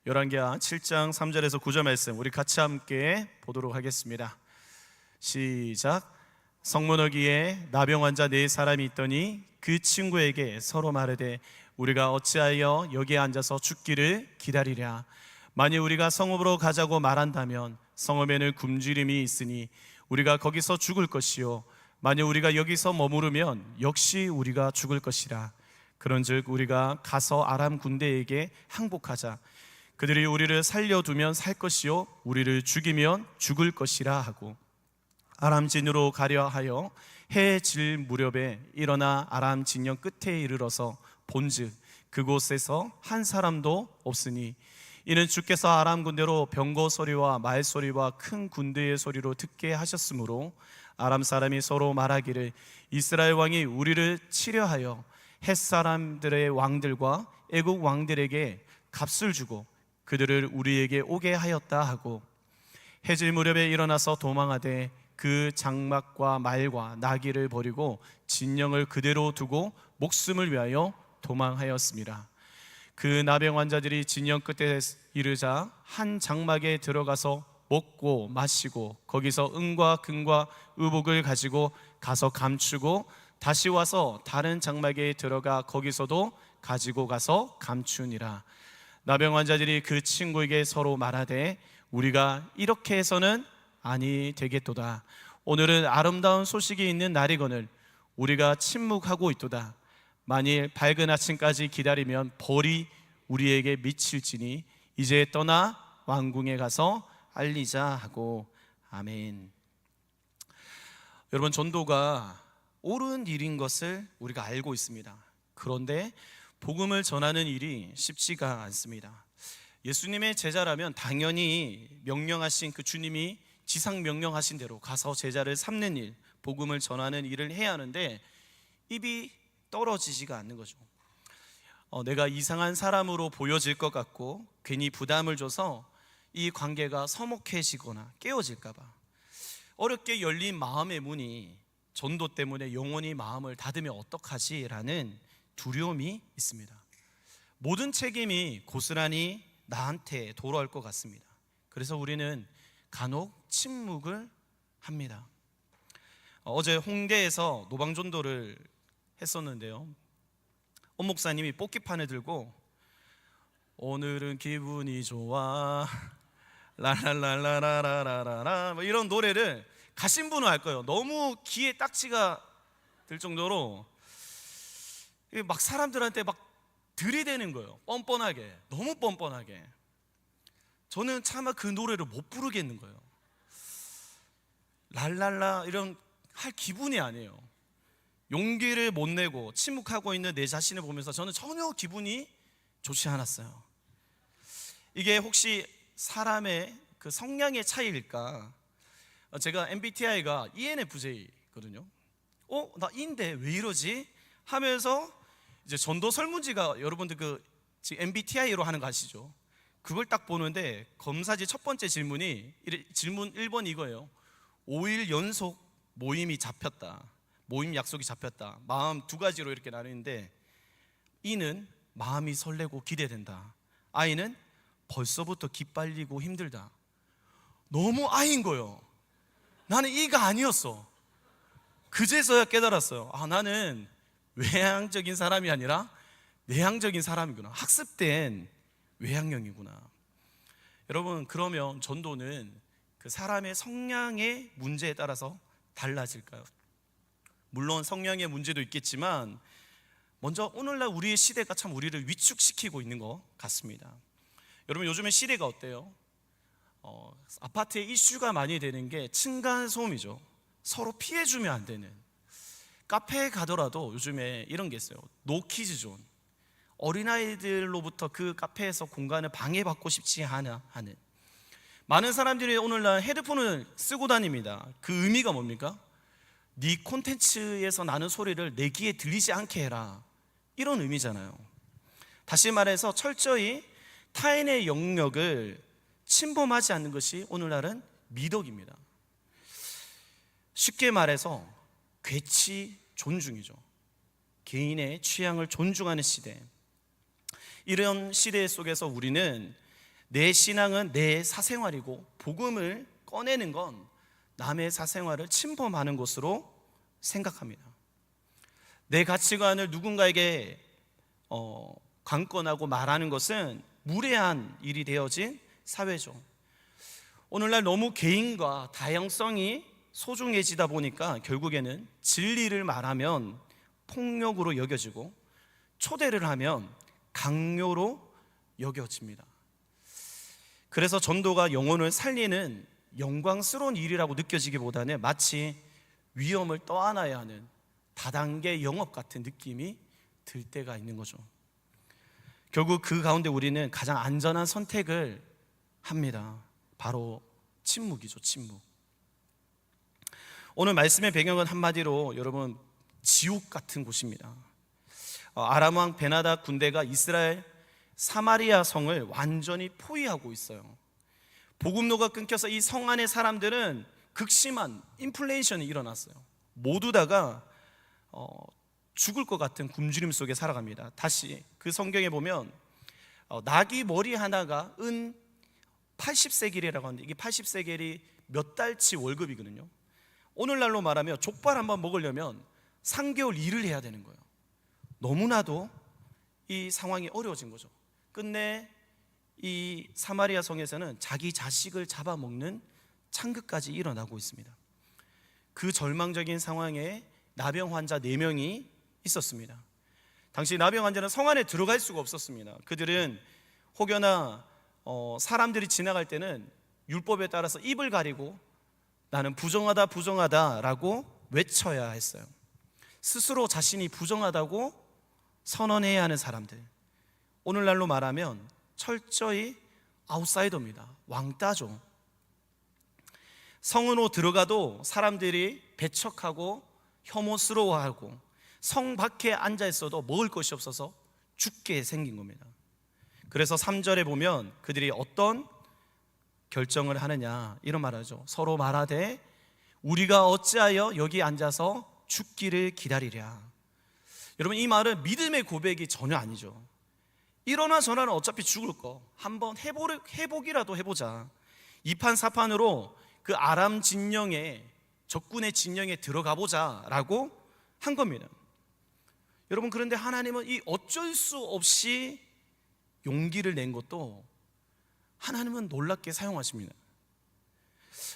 열왕기하 7장 3절에서 9절 말씀 우리 같이 함께 보도록 하겠습니다. 시작. 성문허기에 나병 환자 4사람이 있더니 그 친구에게 서로 말하되 우리가 어찌하여 여기에 앉아서 죽기를 기다리랴. 만일 우리가 성읍으로 가자고 말한다면 성읍에는 굶주림이 있으니 우리가 거기서 죽을 것이요 만일 우리가 여기서 머무르면 역시 우리가 죽을 것이라. 그런즉 우리가 가서 아람 군대에게 항복하자. 그들이 우리를 살려두면 살 것이요 우리를 죽이면 죽을 것이라 하고 아람 진으로 가려 하여 해 질 무렵에 일어나 아람 진영 끝에 이르러서 본즉 그곳에서 한 사람도 없으니 이는 주께서 아람 군대로 병거 소리와 말 소리와 큰 군대의 소리로 듣게 하셨으므로 아람 사람이 서로 말하기를 이스라엘 왕이 우리를 치려 하여 헷 사람들의 왕들과 애국 왕들에게 값을 주고 그들을 우리에게 오게 하였다 하고 해질 무렵에 일어나서 도망하되 그 장막과 말과 나귀를 버리고 진영을 그대로 두고 목숨을 위하여 도망하였습니다. 그 나병 환자들이 진영 끝에 이르자 한 장막에 들어가서 먹고 마시고 거기서 은과 금과 의복을 가지고 가서 감추고 다시 와서 다른 장막에 들어가 거기서도 가지고 가서 감추니라. 나병 환자들이 그 친구에게 서로 말하되 우리가 이렇게 해서는 아니 되겠도다. 오늘은 아름다운 소식이 있는 날이거늘 우리가 침묵하고 있도다. 만일 밝은 아침까지 기다리면 벌이 우리에게 미칠지니 이제 떠나 왕궁에 가서 알리자 하고. 아멘. 여러분, 전도가 옳은 일인 것을 우리가 알고 있습니다. 그런데 복음을 전하는 일이 쉽지가 않습니다. 예수님의 제자라면 당연히 명령하신 그 주님이 지상 명령하신 대로 가서 제자를 삼는 일, 복음을 전하는 일을 해야 하는데 입이 떨어지지가 않는 거죠. 내가 이상한 사람으로 보여질 것 같고 괜히 부담을 줘서 이 관계가 서먹해지거나 깨어질까 봐 어렵게 열린 마음의 문이 전도 때문에 영원히 마음을 닫으면 어떡하지? 라는 두려움이 있습니다. 모든 책임이 고스란히 나한테 돌아올 것 같습니다. 그래서 우리는 간혹 침묵을 합니다. 어제 홍대에서 노방전도를 했었는데요, 온 목사님이 뽑기판을 들고 오늘은 기분이 좋아 라라라라라라라 뭐 이런 노래를 가신 분은 알 거예요. 너무 귀에 딱지가 들 정도로 막 사람들한테 막 들이대는 거예요. 뻔뻔하게, 너무 뻔뻔하게. 저는 차마 그 노래를 못 부르겠는 거예요. 랄랄라 이런 할 기분이 아니에요. 용기를 못 내고 침묵하고 있는 내 자신을 보면서 저는 전혀 기분이 좋지 않았어요. 이게 혹시 사람의 그 성향의 차이일까? 제가 MBTI가 ENFJ거든요. 나 E인데 왜 이러지? 하면서 이제 전도 설문지가 여러분들 그 MBTI로 하는 거 아시죠? 그걸 딱 보는데 검사지 첫 번째 질문 1번 이거예요. 5일 연속 모임이 잡혔다. 모임 약속이 잡혔다. 마음 두 가지로 이렇게 나누는데 E는 마음이 설레고 기대된다. I는 벌써부터 기빨리고 힘들다. 너무 I인 거예요. 나는 E가 아니었어. 그제서야 깨달았어요. 나는 외향적인 사람이 아니라 내향적인 사람이구나. 학습된 외향형이구나. 여러분, 그러면 전도는 그 사람의 성향의 문제에 따라서 달라질까요? 물론 성향의 문제도 있겠지만 먼저 오늘날 우리의 시대가 참 우리를 위축시키고 있는 것 같습니다. 여러분, 요즘에 시대가 어때요? 아파트에 이슈가 많이 되는 게 층간소음이죠. 서로 피해주면 안 되는. 카페에 가더라도 요즘에 이런 게 있어요. 노키즈존. 어린아이들로부터 그 카페에서 공간을 방해받고 싶지 않아 하는. 많은 사람들이 오늘날 헤드폰을 쓰고 다닙니다. 그 의미가 뭡니까? 네 콘텐츠에서 나는 소리를 내 귀에 들리지 않게 해라, 이런 의미잖아요. 다시 말해서 철저히 타인의 영역을 침범하지 않는 것이 오늘날은 미덕입니다. 쉽게 말해서 괴치 존중이죠. 개인의 취향을 존중하는 시대. 이런 시대 속에서 우리는 내 신앙은 내 사생활이고 복음을 꺼내는 건 남의 사생활을 침범하는 것으로 생각합니다. 내 가치관을 누군가에게 관건하고 말하는 것은 무례한 일이 되어진 사회죠. 오늘날 너무 개인과 다양성이 소중해지다 보니까 결국에는 진리를 말하면 폭력으로 여겨지고 초대를 하면 강요로 여겨집니다. 그래서 전도가 영혼을 살리는 영광스러운 일이라고 느껴지기보다는 마치 위험을 떠안아야 하는 다단계 영업 같은 느낌이 들 때가 있는 거죠. 결국 그 가운데 우리는 가장 안전한 선택을 합니다. 바로 침묵이죠. 침묵. 오늘 말씀의 배경은 한마디로 여러분 지옥 같은 곳입니다. 아람 왕 베나다 군대가 이스라엘 사마리아 성을 완전히 포위하고 있어요. 보급로가 끊겨서 이 성 안의 사람들은 극심한 인플레이션이 일어났어요. 모두 다가 죽을 것 같은 굶주림 속에 살아갑니다. 다시 그 성경에 보면 나귀 머리 하나가 은 80세겔이라고 하는데 이게 80세겔이 몇 달치 월급이거든요. 오늘날로 말하면 족발 한번 먹으려면 3개월 일을 해야 되는 거예요. 너무나도 이 상황이 어려워진 거죠. 끝내 이 사마리아 성에서는 자기 자식을 잡아먹는 창극까지 일어나고 있습니다. 그 절망적인 상황에 나병 환자 4명이 있었습니다. 당시 나병 환자는 성 안에 들어갈 수가 없었습니다. 그들은 혹여나 사람들이 지나갈 때는 율법에 따라서 입을 가리고 나는 부정하다 부정하다라고 외쳐야 했어요. 스스로 자신이 부정하다고 선언해야 하는 사람들, 오늘날로 말하면 철저히 아웃사이더입니다. 왕따죠. 성으로 들어가도 사람들이 배척하고 혐오스러워하고 성 밖에 앉아 있어도 먹을 것이 없어서 죽게 생긴 겁니다. 그래서 3절에 보면 그들이 어떤 결정을 하느냐 이런 말하죠. 서로 말하되 우리가 어찌하여 여기 앉아서 죽기를 기다리랴. 여러분, 이 말은 믿음의 고백이 전혀 아니죠. 이러나 저러나 어차피 죽을 거 한번 해보기라도 해보자. 2판 4판으로 그 아람 진영에, 적군의 진영에 들어가 보자 라고 한 겁니다. 여러분, 그런데 하나님은 이 어쩔 수 없이 용기를 낸 것도 하나님은 놀랍게 사용하십니다.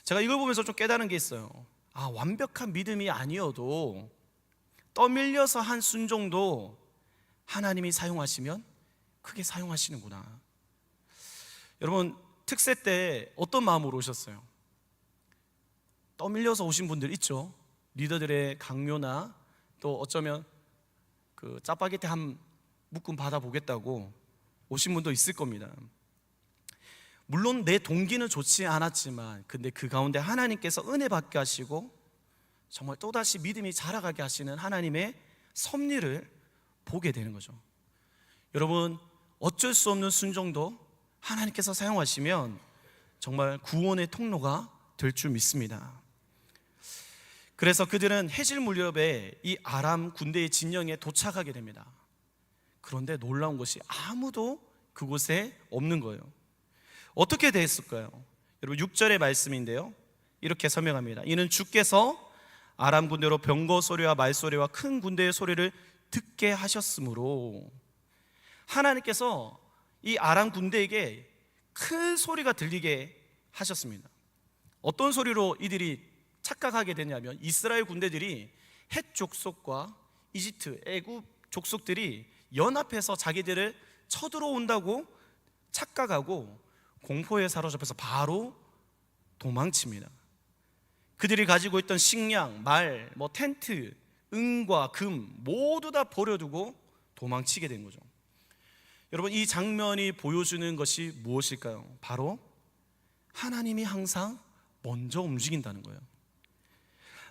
제가 이걸 보면서 좀 깨달은 게 있어요. 완벽한 믿음이 아니어도 떠밀려서 한 순종도 하나님이 사용하시면 크게 사용하시는구나. 여러분, 특세 때 어떤 마음으로 오셨어요? 떠밀려서 오신 분들 있죠. 리더들의 강요나 또 어쩌면 그 짜파게티 한 묶음 받아보겠다고 오신 분도 있을 겁니다. 물론 내 동기는 좋지 않았지만 근데 그 가운데 하나님께서 은혜 받게 하시고 정말 또다시 믿음이 자라가게 하시는 하나님의 섭리를 보게 되는 거죠. 여러분, 어쩔 수 없는 순종도 하나님께서 사용하시면 정말 구원의 통로가 될 줄 믿습니다. 그래서 그들은 해질 무렵에 이 아람 군대의 진영에 도착하게 됩니다. 그런데 놀라운 것이 아무도 그곳에 없는 거예요. 어떻게 됐을까요? 여러분, 6절의 말씀인데요, 이렇게 설명합니다. 이는 주께서 아람 군대로 병거 소리와 말소리와 큰 군대의 소리를 듣게 하셨으므로, 하나님께서 이 아람 군대에게 큰 소리가 들리게 하셨습니다. 어떤 소리로 이들이 착각하게 되냐면, 이스라엘 군대들이 헷 족속과 이집트, 애굽 족속들이 연합해서 자기들을 쳐들어온다고 착각하고 공포에 사로잡혀서 바로 도망칩니다. 그들이 가지고 있던 식량, 말, 텐트, 은과 금 모두 다 버려두고 도망치게 된 거죠. 여러분, 이 장면이 보여주는 것이 무엇일까요? 바로 하나님이 항상 먼저 움직인다는 거예요.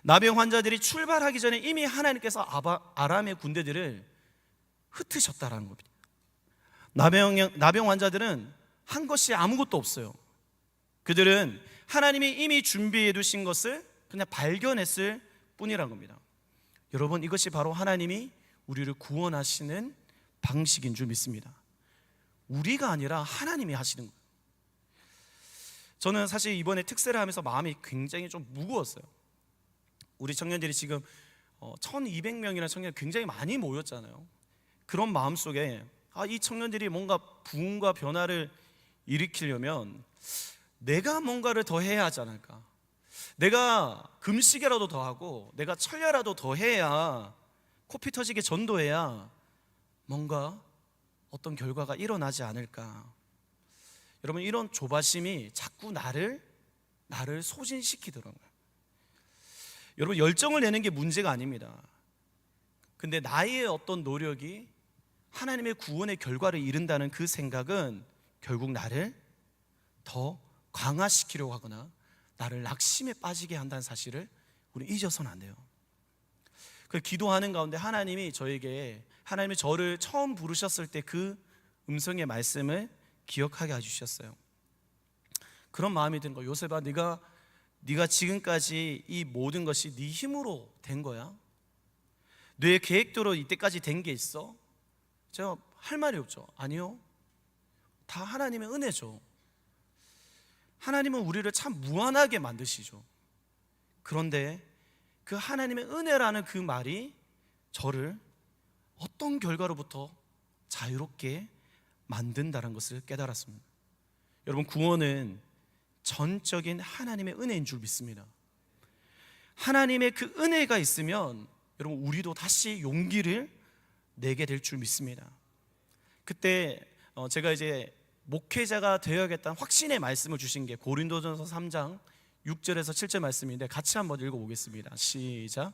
나병 환자들이 출발하기 전에 이미 하나님께서 아람의 군대들을 흩으셨다라는 겁니다. 나병 환자들은 한 것이 아무것도 없어요. 그들은 하나님이 이미 준비해 두신 것을 그냥 발견했을 뿐이라는 겁니다. 여러분, 이것이 바로 하나님이 우리를 구원하시는 방식인 줄 믿습니다. 우리가 아니라 하나님이 하시는 거예요. 저는 사실 이번에 특세를 하면서 마음이 굉장히 좀 무거웠어요. 우리 청년들이 지금 1200명이라는 청년이 굉장히 많이 모였잖아요. 그런 마음속에 이 청년들이 뭔가 부흥과 변화를 일으키려면 내가 뭔가를 더 해야 하지 않을까, 내가 금식이라도 더 하고 내가 철야라도 더 해야, 코피 터지게 전도해야 뭔가 어떤 결과가 일어나지 않을까. 여러분, 이런 조바심이 자꾸 나를 소진시키더라고요. 여러분, 열정을 내는 게 문제가 아닙니다. 근데 나의 어떤 노력이 하나님의 구원의 결과를 이룬다는 그 생각은 결국 나를 더 강화시키려고 하거나 나를 낙심에 빠지게 한다는 사실을 우리 잊어서는 안 돼요. 그 기도하는 가운데 하나님이 저를 처음 부르셨을 때 그 음성의 말씀을 기억하게 해주셨어요. 그런 마음이 드는 거예요. 요셉아, 네가 지금까지 이 모든 것이 네 힘으로 된 거야? 내 계획대로 이때까지 된 게 있어? 제가 할 말이 없죠. 아니요, 다 하나님의 은혜죠. 하나님은 우리를 참 무한하게 만드시죠. 그런데 그 하나님의 은혜라는 그 말이 저를 어떤 결과로부터 자유롭게 만든다는 것을 깨달았습니다. 여러분, 구원은 전적인 하나님의 은혜인 줄 믿습니다. 하나님의 그 은혜가 있으면 여러분, 우리도 다시 용기를 내게 될 줄 믿습니다. 그때 제가 이제 목회자가 되어야겠다는 확신의 말씀을 주신 게 고린도전서 3장 6절에서 7절 말씀인데, 같이 한번 읽어보겠습니다. 시작.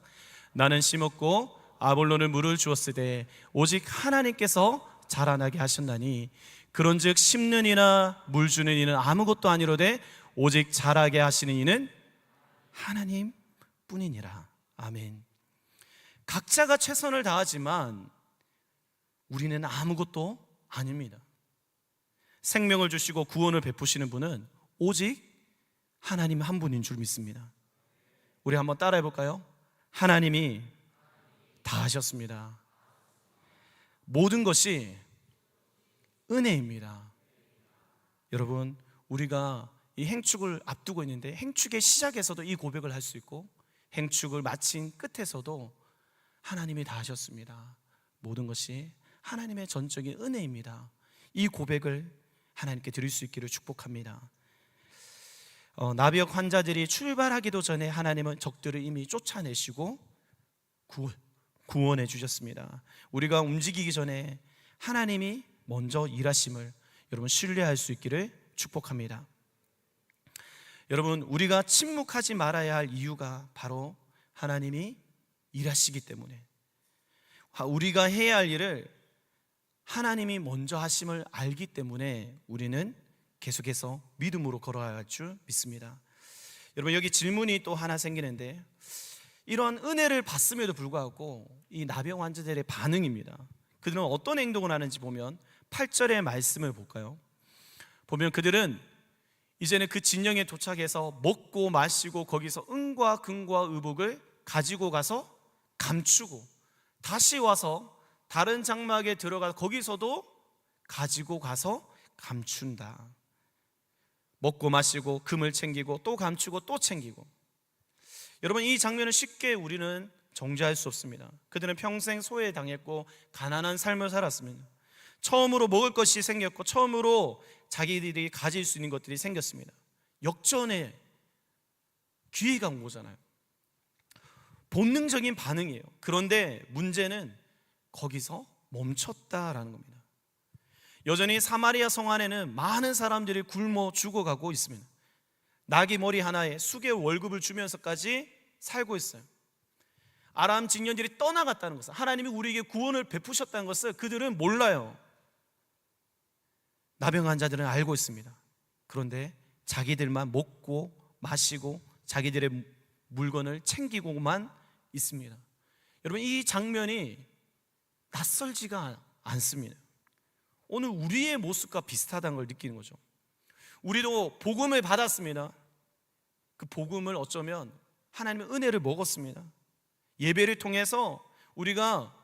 나는 심었고 아볼론은 물을 주었으되 오직 하나님께서 자라나게 하셨나니 그런즉 심는 이나 물 주는 이는 아무것도 아니로되 오직 자라게 하시는 이는 하나님 뿐이니라. 아멘. 각자가 최선을 다하지만 우리는 아무것도 아닙니다. 생명을 주시고 구원을 베푸시는 분은 오직 하나님 한 분인 줄 믿습니다. 우리 한번 따라해 볼까요? 하나님이 다 하셨습니다. 모든 것이 은혜입니다. 여러분, 우리가 이 행축을 앞두고 있는데 행축의 시작에서도 이 고백을 할 수 있고 행축을 마친 끝에서도 하나님이 다 하셨습니다. 모든 것이 하나님의 전적인 은혜입니다. 이 고백을 하나님께 드릴 수 있기를 축복합니다. 나비역 환자들이 출발하기도 전에 하나님은 적들을 이미 쫓아내시고 구원해 주셨습니다. 우리가 움직이기 전에 하나님이 먼저 일하심을 여러분 신뢰할 수 있기를 축복합니다. 여러분, 우리가 침묵하지 말아야 할 이유가 바로 하나님이 일하시기 때문에, 우리가 해야 할 일을 하나님이 먼저 하심을 알기 때문에 우리는 계속해서 믿음으로 걸어야 할 줄 믿습니다. 여러분, 여기 질문이 또 하나 생기는데, 이런 은혜를 받음에도 불구하고 이 나병 환자들의 반응입니다. 그들은 어떤 행동을 하는지 보면 8절의 말씀을 볼까요? 보면 그들은 이제는 그 진영에 도착해서 먹고 마시고 거기서 은과 금과 의복을 가지고 가서 감추고 다시 와서 다른 장막에 들어가 거기서도 가지고 가서 감춘다. 먹고 마시고 금을 챙기고 또 감추고 또 챙기고. 여러분, 이 장면을 쉽게 우리는 정죄할 수 없습니다. 그들은 평생 소외당했고 가난한 삶을 살았습니다. 처음으로 먹을 것이 생겼고 처음으로 자기들이 가질 수 있는 것들이 생겼습니다. 역전의 기회가 온 거잖아요. 본능적인 반응이에요. 그런데 문제는 거기서 멈췄다라는 겁니다. 여전히 사마리아 성 안에는 많은 사람들이 굶어 죽어가고 있습니다. 나귀 머리 하나에 수개월 월급을 주면서까지 살고 있어요. 아람 징년들이 떠나갔다는 것을, 하나님이 우리에게 구원을 베푸셨다는 것을 그들은 몰라요. 나병 환자들은 알고 있습니다. 그런데 자기들만 먹고 마시고 자기들의 물건을 챙기고만 있습니다. 여러분, 이 장면이 낯설지가 않습니다. 오늘 우리의 모습과 비슷하다는 걸 느끼는 거죠. 우리도 복음을 받았습니다. 그 복음을 어쩌면 하나님의 은혜를 먹었습니다. 예배를 통해서 우리가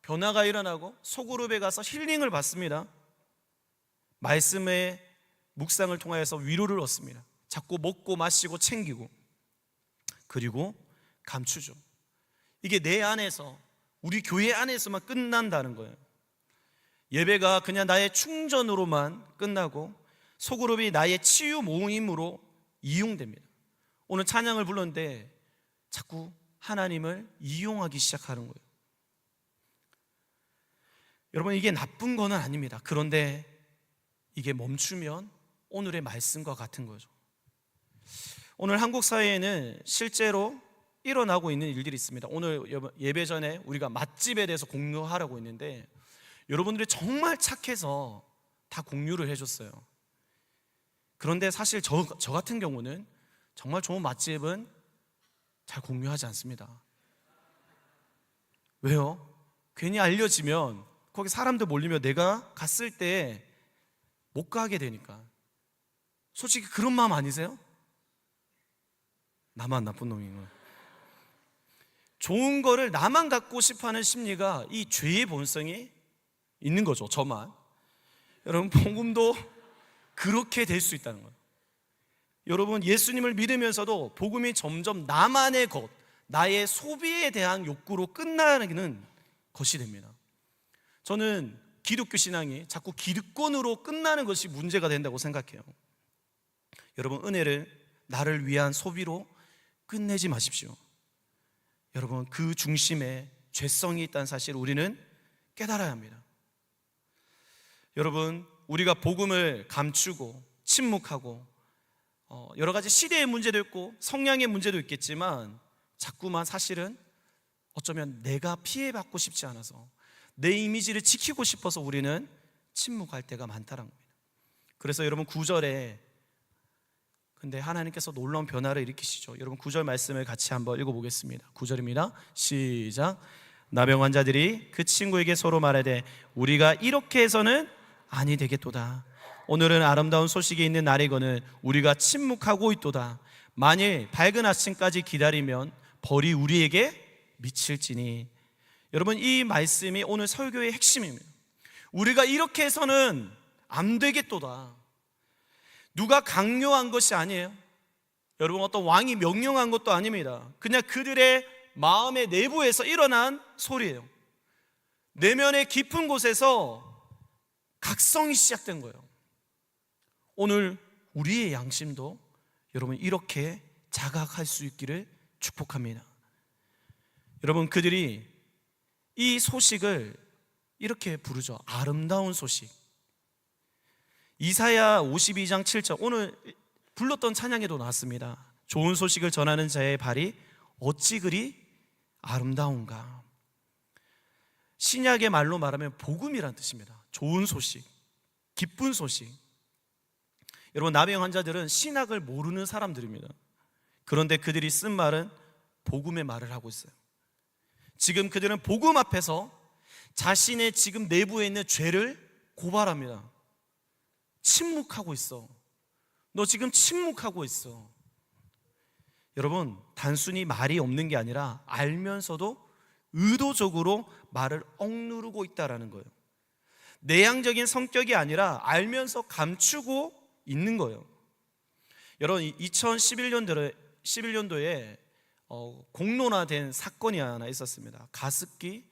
변화가 일어나고 소그룹에 가서 힐링을 받습니다. 말씀의 묵상을 통하여서 위로를 얻습니다. 자꾸 먹고 마시고 챙기고, 그리고 감추죠. 이게 내 안에서, 우리 교회 안에서만 끝난다는 거예요. 예배가 그냥 나의 충전으로만 끝나고 소그룹이 나의 치유 모임으로 이용됩니다. 오늘 찬양을 불렀는데 자꾸 하나님을 이용하기 시작하는 거예요. 여러분, 이게 나쁜 거는 아닙니다. 그런데 이게 멈추면 오늘의 말씀과 같은 거죠. 오늘 한국 사회에는 실제로 일어나고 있는 일들이 있습니다. 오늘 예배 전에 우리가 맛집에 대해서 공유하라고 했는데 여러분들이 정말 착해서 다 공유를 해줬어요. 그런데 사실 저 같은 경우는 정말 좋은 맛집은 잘 공유하지 않습니다. 왜요? 괜히 알려지면 거기 사람들 몰리면 내가 갔을 때 못 가게 되니까. 솔직히 그런 마음 아니세요? 나만 나쁜 놈인 거예요. 좋은 거를 나만 갖고 싶어하는 심리가 이 죄의 본성이 있는 거죠. 저만. 여러분, 복음도 그렇게 될 수 있다는 거예요. 여러분, 예수님을 믿으면서도 복음이 점점 나만의 것, 나의 소비에 대한 욕구로 끝나는 것이 됩니다. 저는 기독교 신앙이 자꾸 기득권으로 끝나는 것이 문제가 된다고 생각해요. 여러분, 은혜를 나를 위한 소비로 끝내지 마십시오. 여러분, 그 중심에 죄성이 있다는 사실을 우리는 깨달아야 합니다. 여러분, 우리가 복음을 감추고 침묵하고 여러 가지 시대의 문제도 있고 성향의 문제도 있겠지만 자꾸만 사실은 어쩌면 내가 피해받고 싶지 않아서 내 이미지를 지키고 싶어서 우리는 침묵할 때가 많다는 겁니다. 그래서 여러분 9절에 근데 하나님께서 놀라운 변화를 일으키시죠. 여러분 9절 말씀을 같이 한번 읽어보겠습니다. 9절입니다. 시작. 나병 환자들이 그 친구에게 서로 말하되 우리가 이렇게 해서는 아니 되겠도다. 오늘은 아름다운 소식이 있는 날이거늘 우리가 침묵하고 있도다. 만일 밝은 아침까지 기다리면 벌이 우리에게 미칠지니. 여러분, 이 말씀이 오늘 설교의 핵심입니다. 우리가 이렇게 해서는 안 되겠도다. 누가 강요한 것이 아니에요. 여러분, 어떤 왕이 명령한 것도 아닙니다. 그냥 그들의 마음의 내부에서 일어난 소리예요. 내면의 깊은 곳에서 각성이 시작된 거예요. 오늘 우리의 양심도 여러분 이렇게 자각할 수 있기를 축복합니다. 여러분, 그들이 이 소식을 이렇게 부르죠. 아름다운 소식. 이사야 52장 7절, 오늘 불렀던 찬양에도 나왔습니다. 좋은 소식을 전하는 자의 발이 어찌 그리 아름다운가. 신약의 말로 말하면 복음이란 뜻입니다. 좋은 소식, 기쁜 소식. 여러분, 나병 환자들은 신학을 모르는 사람들입니다. 그런데 그들이 쓴 말은 복음의 말을 하고 있어요. 지금 그들은 복음 앞에서 자신의 지금 내부에 있는 죄를 고발합니다. 침묵하고 있어. 너 지금 침묵하고 있어. 여러분, 단순히 말이 없는 게 아니라 알면서도 의도적으로 말을 억누르고 있다는 거예요. 내향적인 성격이 아니라 알면서 감추고 있는 거예요. 여러분, 2011년도에 공론화된 사건이 하나 있었습니다. 가습기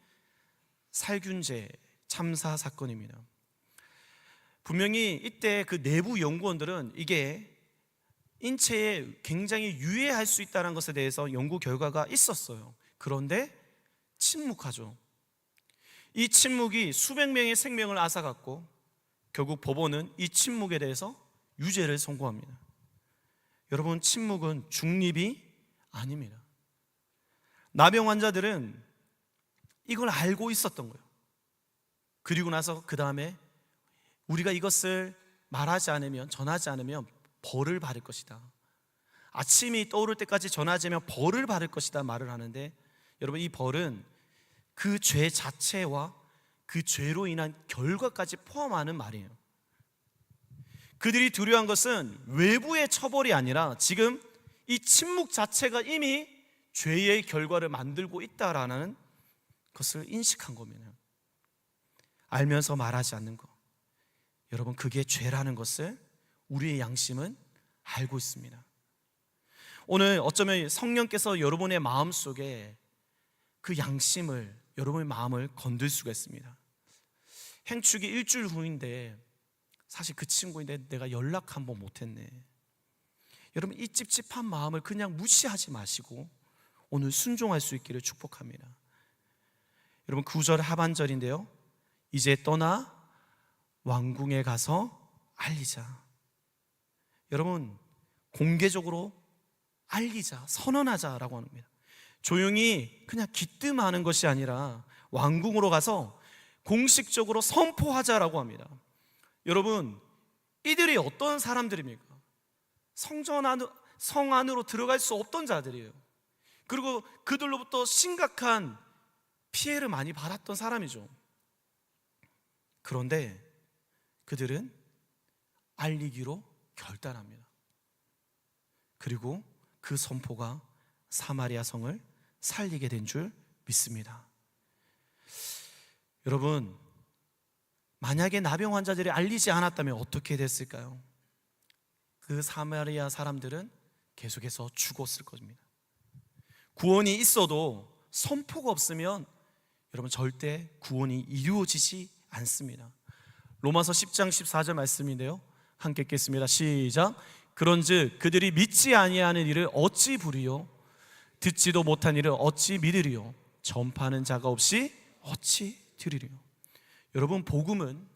살균제 참사 사건입니다. 분명히 이때 그 내부 연구원들은 이게 인체에 굉장히 유해할 수 있다는 것에 대해서 연구 결과가 있었어요. 그런데 침묵하죠. 이 침묵이 수백 명의 생명을 앗아갔고 결국 법원은 이 침묵에 대해서 유죄를 선고합니다. 여러분, 침묵은 중립이 아닙니다. 나병 환자들은 이걸 알고 있었던 거예요. 그리고 나서 그 다음에 우리가 이것을 말하지 않으면, 전하지 않으면 벌을 받을 것이다. 아침이 떠오를 때까지 전하지 않으면 벌을 받을 것이다 말을 하는데, 여러분, 이 벌은 그 죄 자체와 그 죄로 인한 결과까지 포함하는 말이에요. 그들이 두려워한 것은 외부의 처벌이 아니라 지금 이 침묵 자체가 이미 죄의 결과를 만들고 있다라는 것을 인식한 겁니다. 알면서 말하지 않는 것, 여러분, 그게 죄라는 것을 우리의 양심은 알고 있습니다. 오늘 어쩌면 성령께서 여러분의 마음속에 그 양심을, 여러분의 마음을 건들 수가 있습니다. 행축이 일주일 후인데 사실 그 친구인데 내가 연락 한번 못했네. 여러분, 이 찝찝한 마음을 그냥 무시하지 마시고 오늘 순종할 수 있기를 축복합니다. 여러분, 9절 하반절인데요, 이제 떠나 왕궁에 가서 알리자. 여러분, 공개적으로 알리자, 선언하자라고 합니다. 조용히 그냥 기뜸하는 것이 아니라 왕궁으로 가서 공식적으로 선포하자라고 합니다. 여러분, 이들이 어떤 사람들입니까? 성 안으로 들어갈 수 없던 자들이에요. 그리고 그들로부터 심각한 피해를 많이 받았던 사람이죠. 그런데 그들은 알리기로 결단합니다. 그리고 그 선포가 사마리아 성을 살리게 된 줄 믿습니다. 여러분, 만약에 나병 환자들이 알리지 않았다면 어떻게 됐을까요? 그 사마리아 사람들은 계속해서 죽었을 겁니다. 구원이 있어도 선포가 없으면 여러분 절대 구원이 이루어지지 않습니다. 로마서 10장 14절 말씀인데요, 함께 읽겠습니다. 시작. 그런즉 그들이 믿지 아니하는 일을 어찌 부리요? 듣지도 못한 일을 어찌 믿으리요? 전파하는 자가 없이 어찌 들으리요? 여러분, 복음은,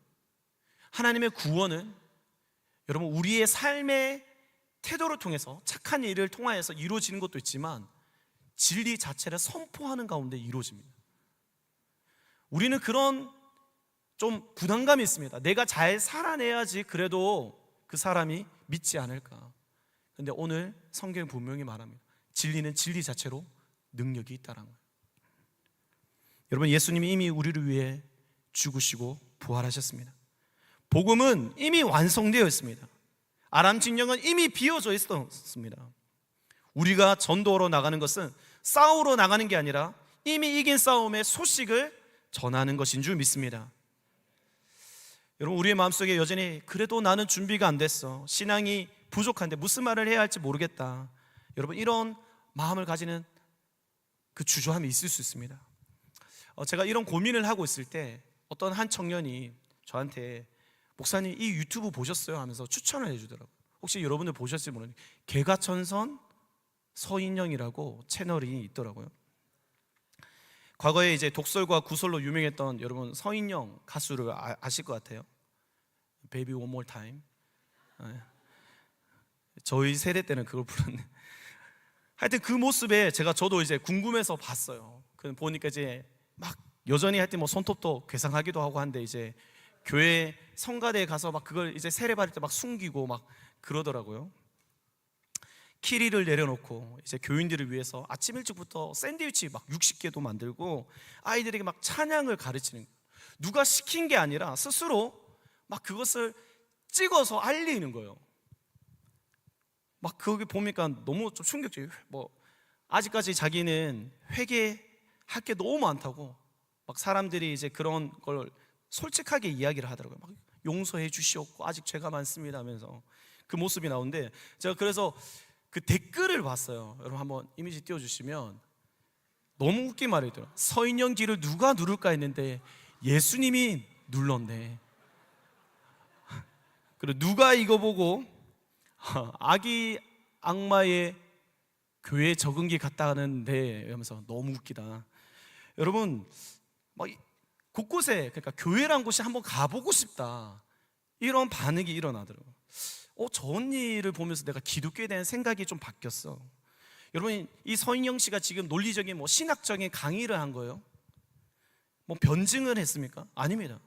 하나님의 구원은 여러분 우리의 삶의 태도를 통해서, 착한 일을 통하여서 이루어지는 것도 있지만 진리 자체를 선포하는 가운데 이루어집니다. 우리는 그런 좀 부담감이 있습니다. 내가 잘 살아내야지 그래도 그 사람이 믿지 않을까. 근데 오늘 성경이 분명히 말합니다. 진리는 진리 자체로 능력이 있다는 거예요. 여러분, 예수님이 이미 우리를 위해 죽으시고 부활하셨습니다. 복음은 이미 완성되어 있습니다. 아람 진영은 이미 비어져 있었습니다. 우리가 전도하러 나가는 것은 싸우러 나가는 게 아니라 이미 이긴 싸움의 소식을 전하는 것인 줄 믿습니다. 여러분, 우리의 마음속에 여전히 그래도 나는 준비가 안 됐어, 신앙이 부족한데 무슨 말을 해야 할지 모르겠다, 여러분 이런 마음을 가지는 그 주저함이 있을 수 있습니다. 제가 이런 고민을 하고 있을 때 어떤 한 청년이 저한테 목사님 이 유튜브 보셨어요? 하면서 추천을 해주더라고요. 혹시 여러분들 보셨을지 모르는데 개가천선 서인영이라고 채널이 있더라고요. 과거에 이제 독설과 구설로 유명했던 여러분 서인영 가수를 아실 것 같아요. Baby One More Time. 저희 세대 때는 그걸 불렀네. 하여튼 그 모습에 저도 이제 궁금해서 봤어요. 보니까 이제 막 여전히 하여튼 뭐 손톱도 괴상하기도 하고 한데 이제 교회 성가대에 가서 막 그걸 이제 세례 받을 때 막 숨기고 막 그러더라고요. 키리를 내려놓고 이제 교인들을 위해서 아침 일찍부터 샌드위치 막 60개도 만들고 아이들에게 막 찬양을 가르치는 거예요. 누가 시킨 게 아니라 스스로 막 그것을 찍어서 알리는 거예요. 막 거기 보니까 너무 좀 충격적이에요. 뭐 아직까지 자기는 회개할 게 너무 많다고 막 사람들이 이제 그런 걸 솔직하게 이야기를 하더라고요. 막 용서해 주시옵고 아직 죄가 많습니다 하면서 그 모습이 나오는데, 제가 그래서 그 댓글을 봤어요. 여러분 한번 이미지 띄워주시면 너무 웃긴 말이 있더라고요. 서인영 뒤를 누가 누를까 했는데 예수님이 눌렀네. 그리고 누가 이거 보고 아기 악마의 교회 적응기 같다 하는데 하면서 너무 웃기다. 여러분 막 곳곳에, 그러니까 교회란 곳이 한번 가보고 싶다, 이런 반응이 일어나더라고요. 저 언니를 보면서 내가 기독교에 대한 생각이 좀 바뀌었어. 여러분, 이 서인영 씨가 지금 논리적인 뭐 신학적인 강의를 한 거예요? 뭐 변증을 했습니까? 아닙니다.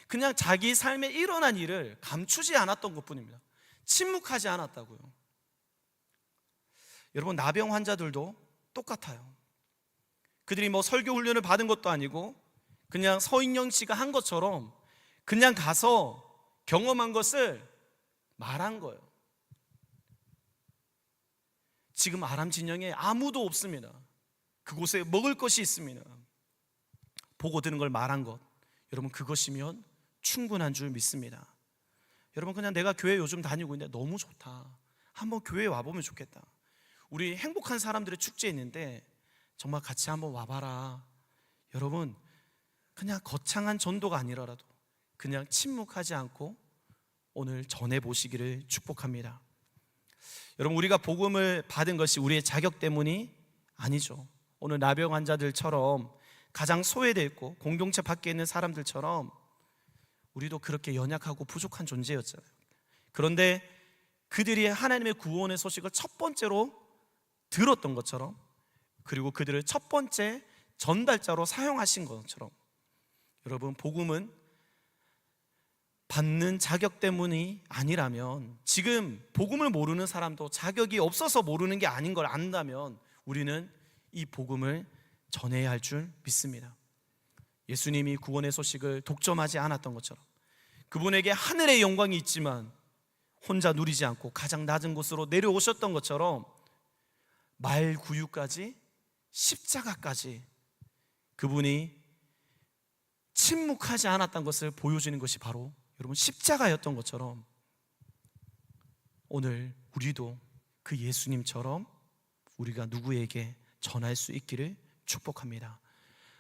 그냥 자기 삶에 일어난 일을 감추지 않았던 것뿐입니다. 침묵하지 않았다고요. 여러분, 나병 환자들도 똑같아요. 그들이 뭐 설교 훈련을 받은 것도 아니고 그냥 서인영 씨가 한 것처럼 그냥 가서 경험한 것을 말한 거예요. 지금 아람 진영에 아무도 없습니다. 그곳에 먹을 것이 있습니다. 보고 드는 걸 말한 것, 여러분 그것이면 충분한 줄 믿습니다. 여러분, 그냥 내가 교회 요즘 다니고 있는데 너무 좋다, 한번 교회에 와보면 좋겠다. 우리 행복한 사람들의 축제 있는데 정말 같이 한번 와봐라. 여러분, 그냥 거창한 전도가 아니라도 그냥 침묵하지 않고 오늘 전해보시기를 축복합니다. 여러분, 우리가 복음을 받은 것이 우리의 자격 때문이 아니죠. 오늘 나병 환자들처럼 가장 소외되어 있고 공동체 밖에 있는 사람들처럼 우리도 그렇게 연약하고 부족한 존재였잖아요. 그런데 그들이 하나님의 구원의 소식을 첫 번째로 들었던 것처럼, 그리고 그들을 첫 번째 전달자로 사용하신 것처럼, 여러분, 복음은 받는 자격 때문이 아니라면, 지금 복음을 모르는 사람도 자격이 없어서 모르는 게 아닌 걸 안다면 우리는 이 복음을 전해야 할 줄 믿습니다. 예수님이 구원의 소식을 독점하지 않았던 것처럼, 그분에게 하늘의 영광이 있지만 혼자 누리지 않고 가장 낮은 곳으로 내려오셨던 것처럼 말구유까지, 십자가까지 그분이 침묵하지 않았던 것을 보여주는 것이 바로 여러분 십자가였던 것처럼, 오늘 우리도 그 예수님처럼 우리가 누구에게 전할 수 있기를 축복합니다.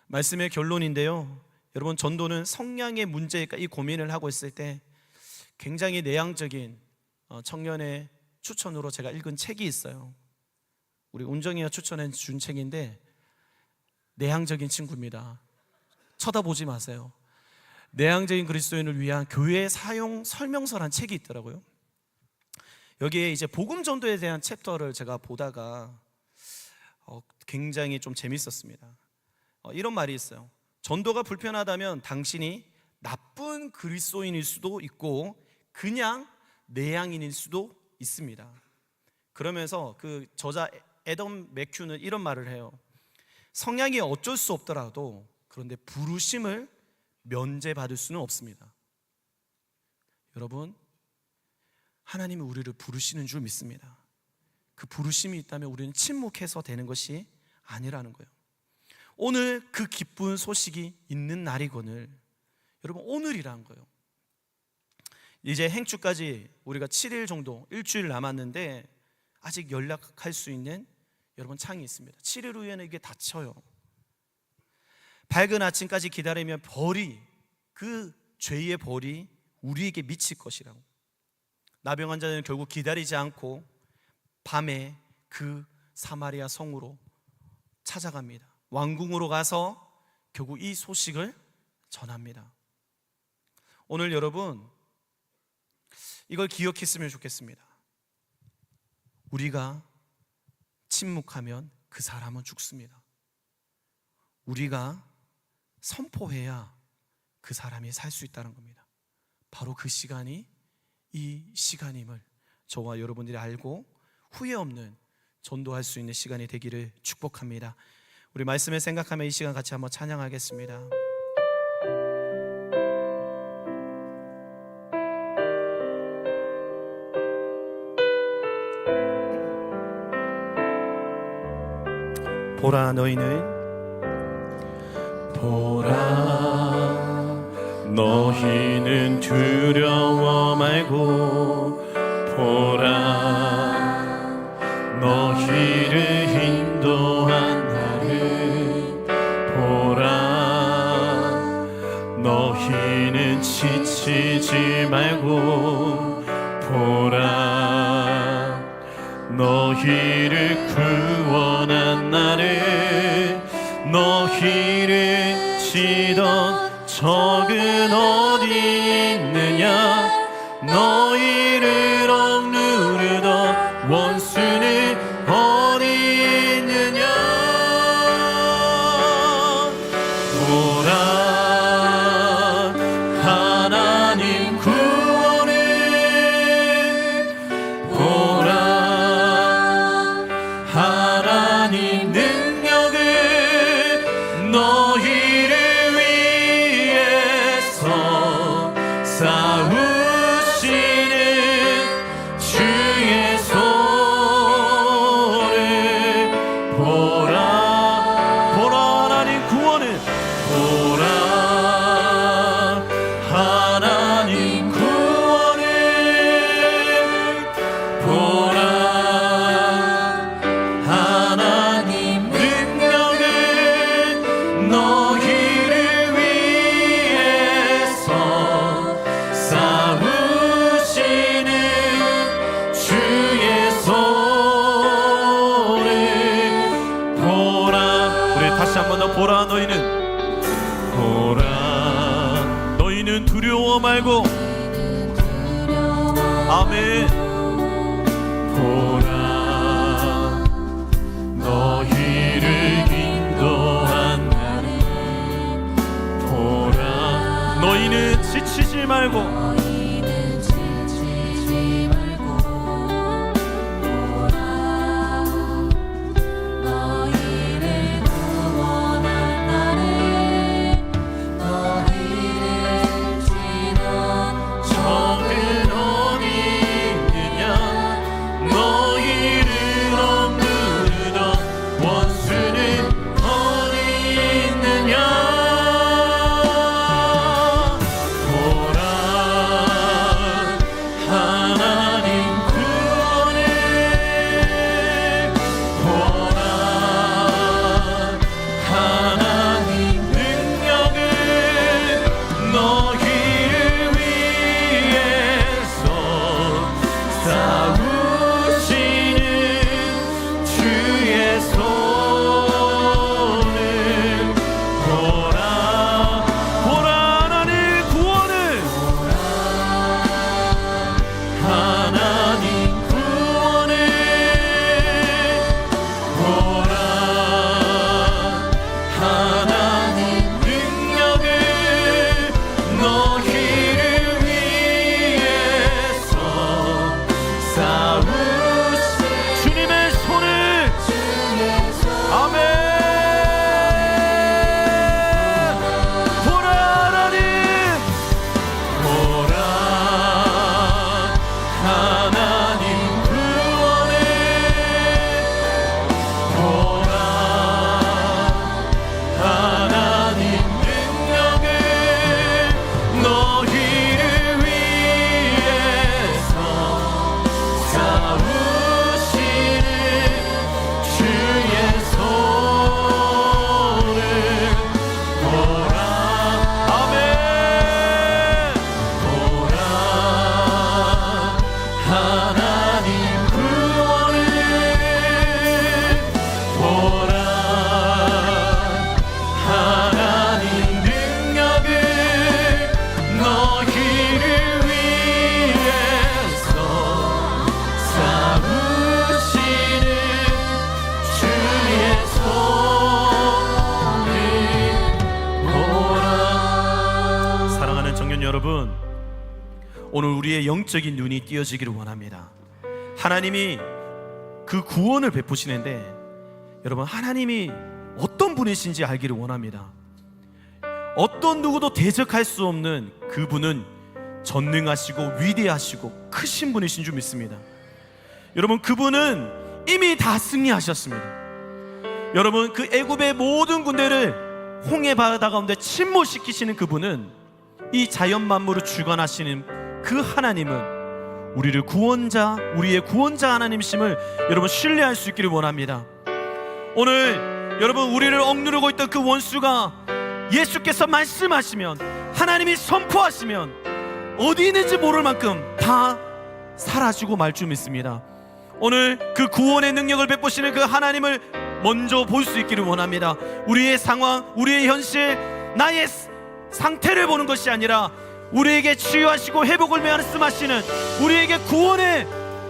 말씀의 결론인데요, 여러분, 전도는 성량의 문제일까, 이 고민을 하고 있을 때 굉장히 내향적인 청년의 추천으로 제가 읽은 책이 있어요. 우리 운정이가 추천해 준 책인데 내향적인 친구입니다. 쳐다보지 마세요. 내향적인 그리스도인을 위한 교회 사용 설명서란 책이 있더라고요. 여기에 이제 복음 전도에 대한 챕터를 제가 보다가 굉장히 좀 재밌었습니다. 이런 말이 있어요. 전도가 불편하다면 당신이 나쁜 그리스도인일 수도 있고 그냥 내향인일 수도 있습니다. 그러면서 그 저자 애덤 맥큐는 이런 말을 해요. 성향이 어쩔 수 없더라도 그런데 부르심을 면제받을 수는 없습니다. 여러분, 하나님이 우리를 부르시는 줄 믿습니다. 그 부르심이 있다면 우리는 침묵해서 되는 것이 아니라는 거예요. 오늘 그 기쁜 소식이 있는 날이거늘, 여러분, 오늘이라는 거예요. 이제 행주까지 우리가 7일 정도, 일주일 남았는데 아직 연락할 수 있는 여러분 창이 있습니다. 7일 후에는 이게 닫혀요. 밝은 아침까지 기다리면 벌이, 그 죄의 벌이 우리에게 미칠 것이라고. 나병 환자는 결국 기다리지 않고 밤에 그 사마리아 성으로 찾아갑니다. 왕궁으로 가서 결국 이 소식을 전합니다. 오늘 여러분, 이걸 기억했으면 좋겠습니다. 우리가 침묵하면 그 사람은 죽습니다. 우리가 선포해야 그 사람이 살 수 있다는 겁니다. 바로 그 시간이 이 시간임을 저와 여러분들이 알고 후회 없는 전도할 수 있는 시간이 되기를 축복합니다. 우리 말씀을 생각하며 이 시간 같이 한번 찬양하겠습니다. 보라, 너희는 두려워 말고, 보라, 너희를 인도한 나를 보라, 너희는 지치지 말고, 보라, 너희를 구원한 나를, 너희를 치던 적은 어디 있느냐, 너희를 억누르던 원수는 어디 있느냐. 보라, 하나님 구원을, 보라, 하나님 능력을, 너희를 위해 두려워 말고. 아멘. 보라 너희를 인도한 나를 보라 너희는 지치지 말고 여러분, 오늘 우리의 영적인 눈이 띄어지기를 원합니다. 하나님이 그 구원을 베푸시는데 여러분, 하나님이 어떤 분이신지 알기를 원합니다. 어떤 누구도 대적할 수 없는 그분은 전능하시고 위대하시고 크신 분이신 줄 믿습니다. 여러분, 그분은 이미 다 승리하셨습니다. 여러분, 그 애굽의 모든 군대를 홍해 바다 가운데 침몰시키시는 그분은, 이 자연 만물을 주관하시는 그 하나님은 우리를 구원자, 우리의 구원자 하나님이심을 여러분 신뢰할 수 있기를 원합니다. 오늘 여러분, 우리를 억누르고 있던 그 원수가 예수께서 말씀하시면, 하나님이 선포하시면 어디 있는지 모를 만큼 다 사라지고 말 줄 믿습니다. 오늘 그 구원의 능력을 베푸시는 그 하나님을 먼저 볼 수 있기를 원합니다. 우리의 상황, 우리의 현실, 나의 상태를 보는 것이 아니라 우리에게 치유하시고 회복을 말씀하시는, 우리에게 구원의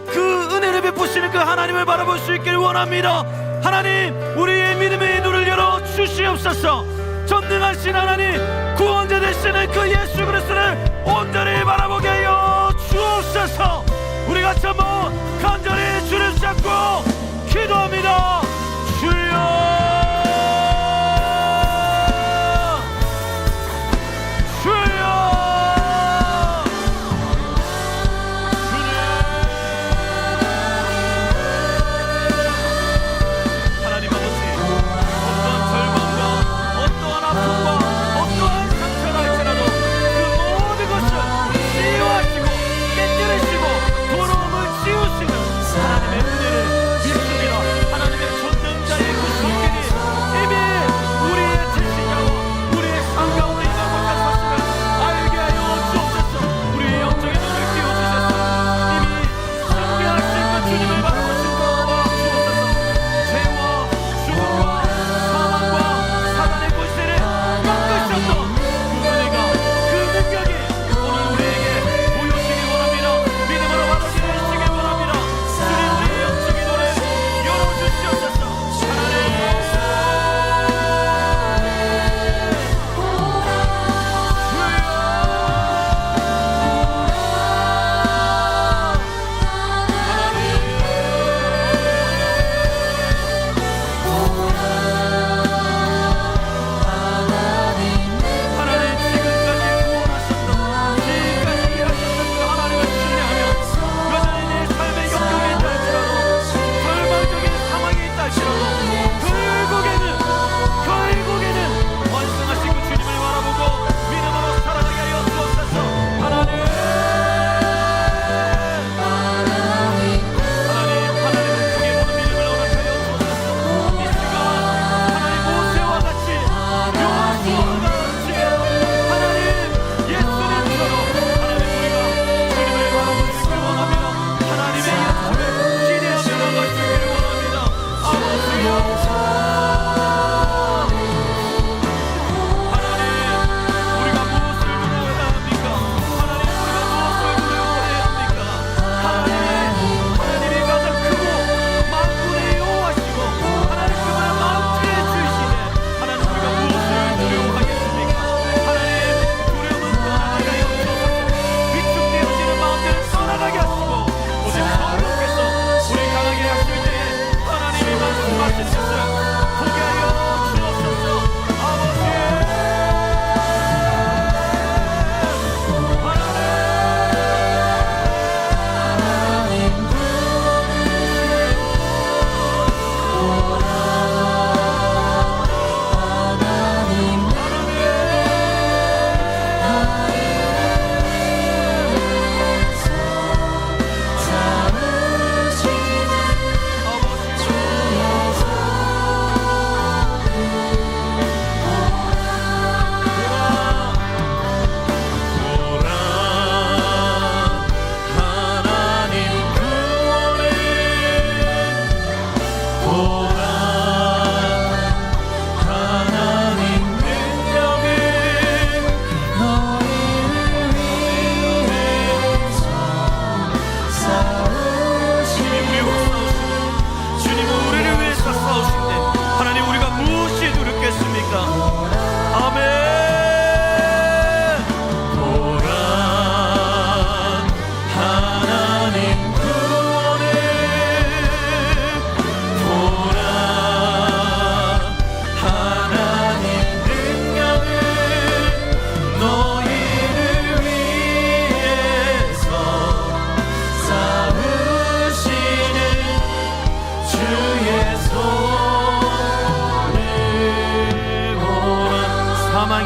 그 은혜를 베푸시는 그 하나님을 바라볼 수 있기를 원합니다. 하나님, 우리의 믿음의 눈을 열어 주시옵소서. 전능하신 하나님, 구원자 되시는 그 예수 그리스도를 온전히 바라보게 하여 주옵소서. 우리 같이 한번 간절히 주를 잡고 기도합니다. 주여,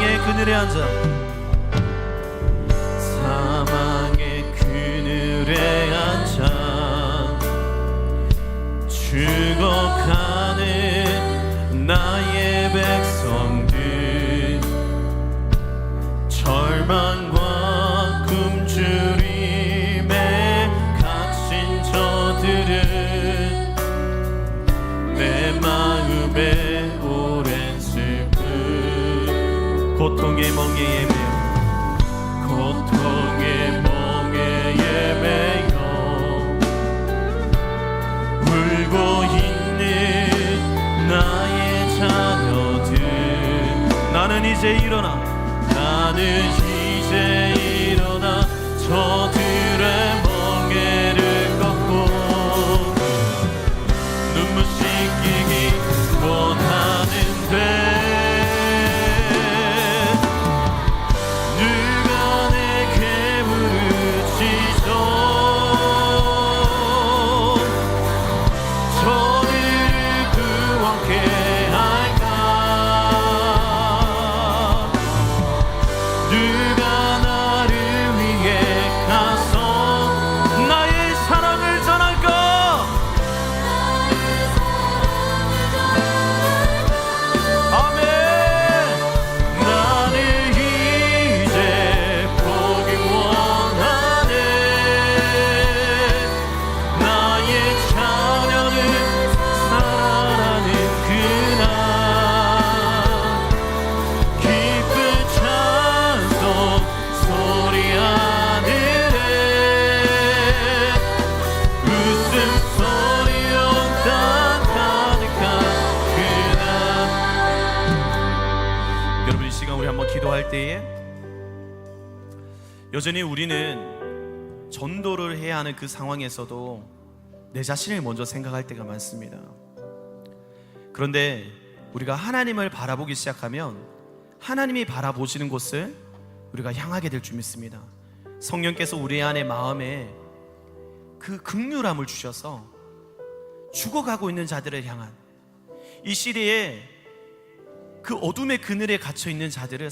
사망의 그늘에 앉아 사망의 그늘에 앉아 죽어가는 나의 백성들 절망과 굶주림에 갇힌 저들은 내 마음에 오랜 슬픔 고통의 멍에 예매여 고통의 멍에 예매여 울고 있는 나의 자녀들 나는 이제 일어나 저들의 멍에를 꺾고 눈물 씻기기 원하는데 누가 내게 부르시죠 저들을 구원케 할까 누가 나를 위해 가서 나의 사랑을 전할까 아멘 나는 이제 보기 원하네 나의 자녀는 살아나는 그날 기쁜 찬송 소리 하늘에 웃음소리로 땅 가득한 그날 여러분 이 시간 우리 한번 기도할 때에 여전히 우리는 전도를 해야 하는 그 상황에서도 내 자신을 먼저 생각할 때가 많습니다. 그런데 우리가 하나님을 바라보기 시작하면 하나님이 바라보시는 곳을 우리가 향하게 될 줄 믿습니다. 성령께서 우리 안에 마음에 그 긍휼함을 주셔서 죽어가고 있는 자들을 향한 이 시대에 그 어둠의 그늘에 갇혀 있는 자들을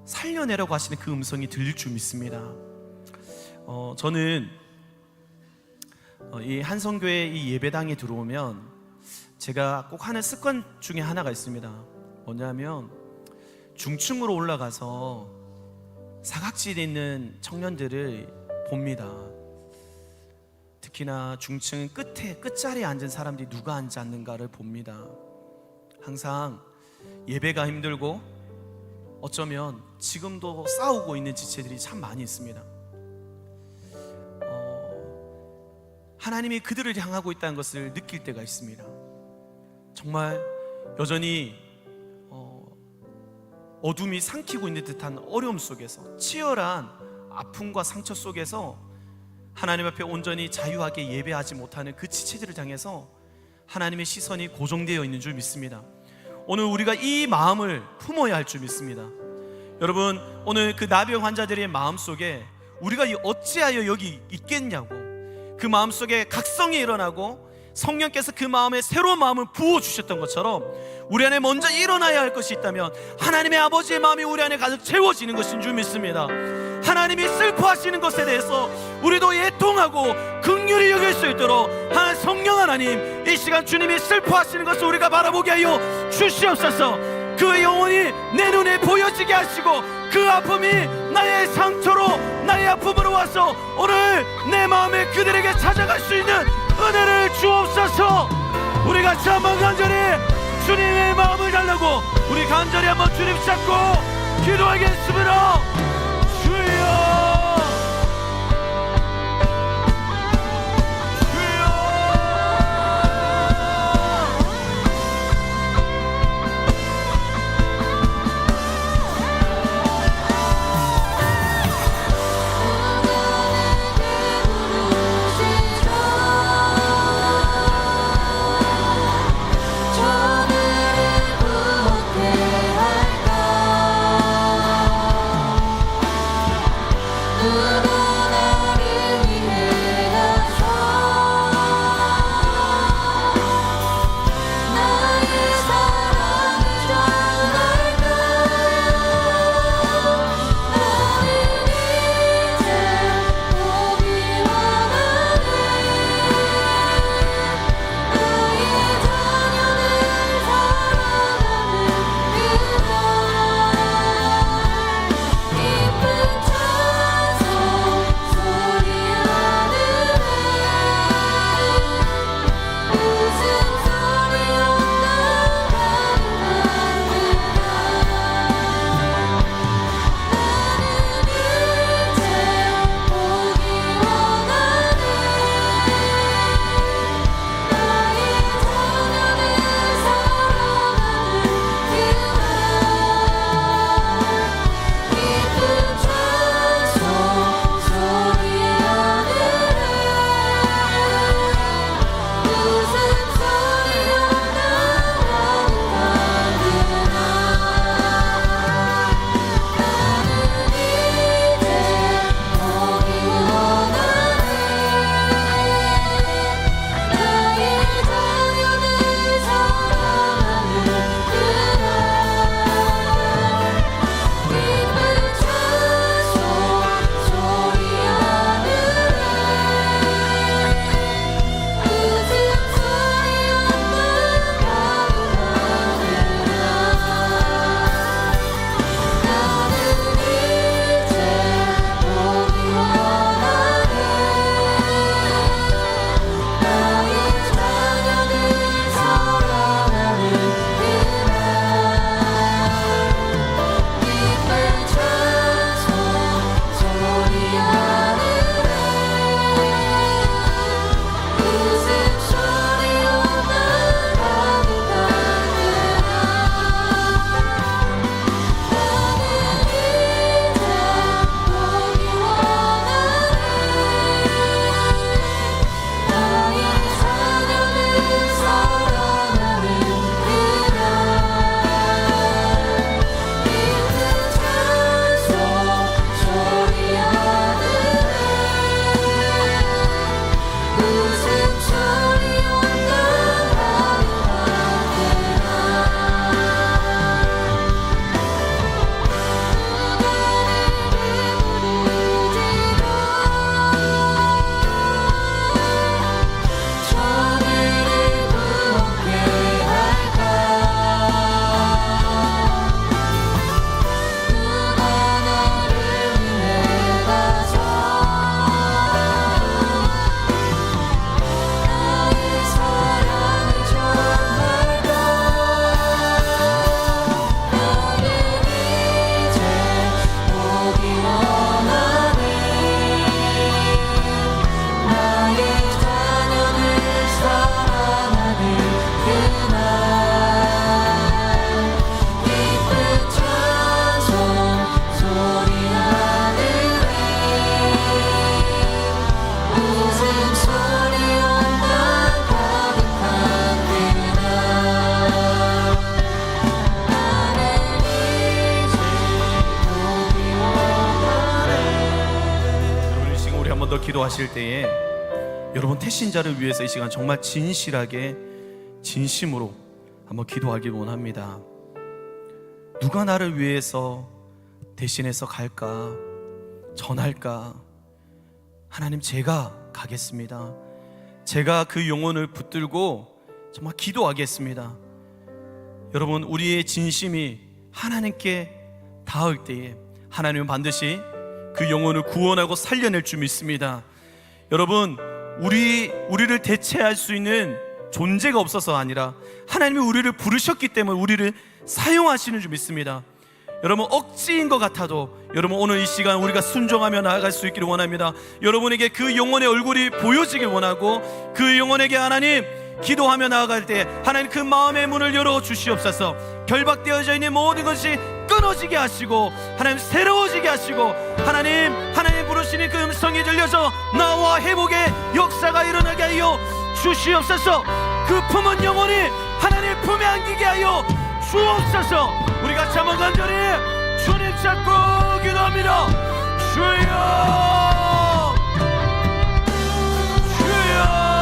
살려내라고 하시는 그 음성이 들릴 줄 믿습니다. 저는 이 한성교회 이 예배당에 들어오면 제가 꼭 하는 습관 중에 하나가 있습니다. 뭐냐면 중층으로 올라가서 사각지대에 있는 청년들을 봅니다. 특히나 중층 끝자리에 앉은 사람들이 누가 앉았는가를 봅니다. 항상 예배가 힘들고 어쩌면 지금도 싸우고 있는 지체들이 참 많이 있습니다. 하나님이 그들을 향하고 있다는 것을 느낄 때가 있습니다. 정말 여전히 어둠이 삼키고 있는 듯한 어려움 속에서 치열한 아픔과 상처 속에서 하나님 앞에 온전히 자유하게 예배하지 못하는 그 지체들을 향해서 하나님의 시선이 고정되어 있는 줄 믿습니다. 오늘 우리가 이 마음을 품어야 할 줄 믿습니다. 여러분 오늘 그 나병 환자들의 마음속에 우리가 어찌하여 여기 있겠냐고 그 마음속에 각성이 일어나고 성령께서 그 마음에 새로운 마음을 부어주셨던 것처럼 우리 안에 먼저 일어나야 할 것이 있다면 하나님의 아버지의 마음이 우리 안에 가득 채워지는 것인 줄 믿습니다. 하나님이 슬퍼하시는 것에 대해서 우리도 애통하고 긍휼히 여길 수 있도록 성령 하나님 이 시간 주님이 슬퍼하시는 것을 우리가 바라보게 하여 주시옵소서. 그 영혼이 내 눈에 보여지게 하시고 그 아픔이 나의 상처로 나의 아픔으로 와서 오늘 내 마음에 그들에게 찾아갈 수 있는 은혜를 주옵소서. 우리 같이 한번 간절히 주님의 마음을 달라고 우리 간절히 한번 주님 찾고 기도하겠습니다. 주여 한 번 더 기도하실 때에 여러분 태신자를 위해서 이 시간 정말 진실하게 진심으로 한번 기도하길 원합니다. 누가 나를 위해서 대신해서 갈까? 전할까? 하나님, 제가 가겠습니다. 제가 그 영혼을 붙들고 정말 기도하겠습니다. 여러분, 우리의 진심이 하나님께 닿을 때에 하나님은 반드시 그 영혼을 구원하고 살려낼 줄 믿습니다. 여러분, 우리를 대체할 수 있는 존재가 없어서 아니라 하나님이 우리를 부르셨기 때문에 우리를 사용하시는 줄 믿습니다. 여러분, 억지인 것 같아도 여러분 오늘 이 시간 우리가 순종하며 나아갈 수 있기를 원합니다. 여러분에게 그 영혼의 얼굴이 보여지길 원하고 그 영혼에게 하나님 기도하며 나아갈 때 하나님 그 마음의 문을 열어 주시옵소서. 결박되어져 있는 모든 것이 끊어지게 하시고 하나님 새로워지게 하시고 하나님 부르시는 그 음성이 들려서 나와 회복의 역사가 일어나게 하여 주시옵소서. 그 품은 영혼이 하나님 품에 안기게 하여 주옵소서. 우리 같이 한번 간절히 주님 잡고 기도합니다. 주여, 주여.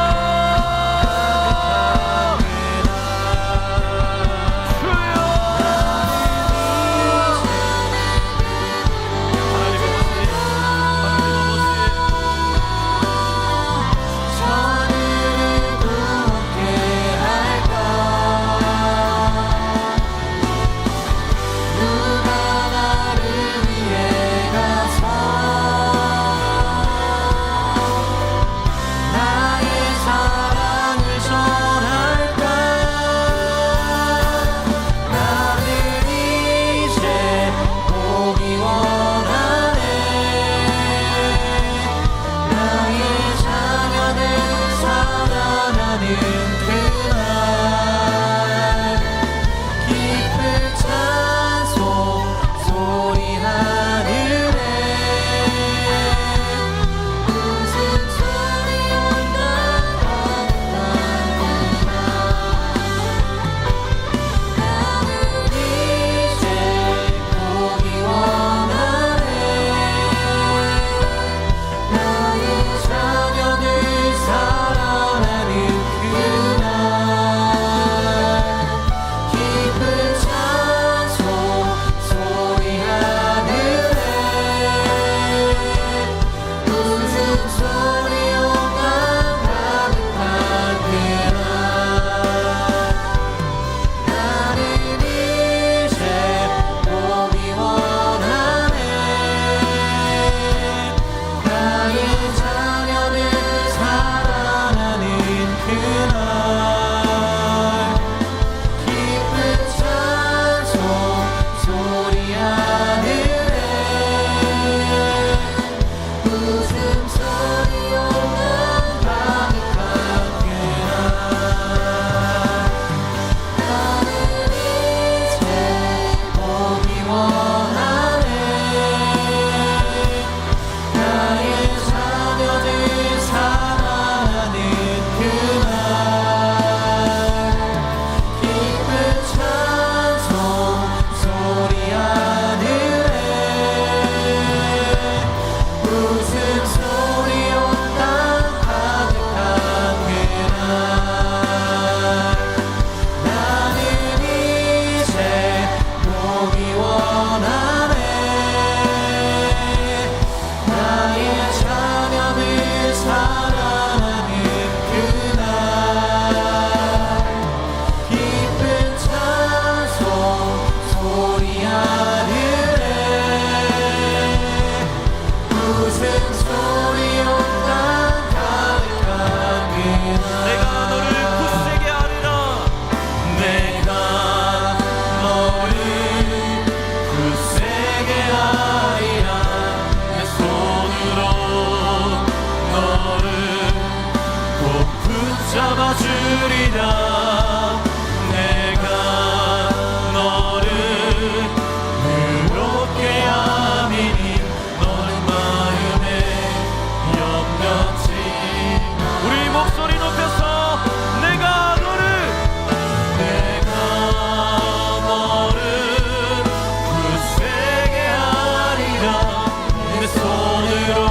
손으로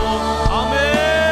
아멘.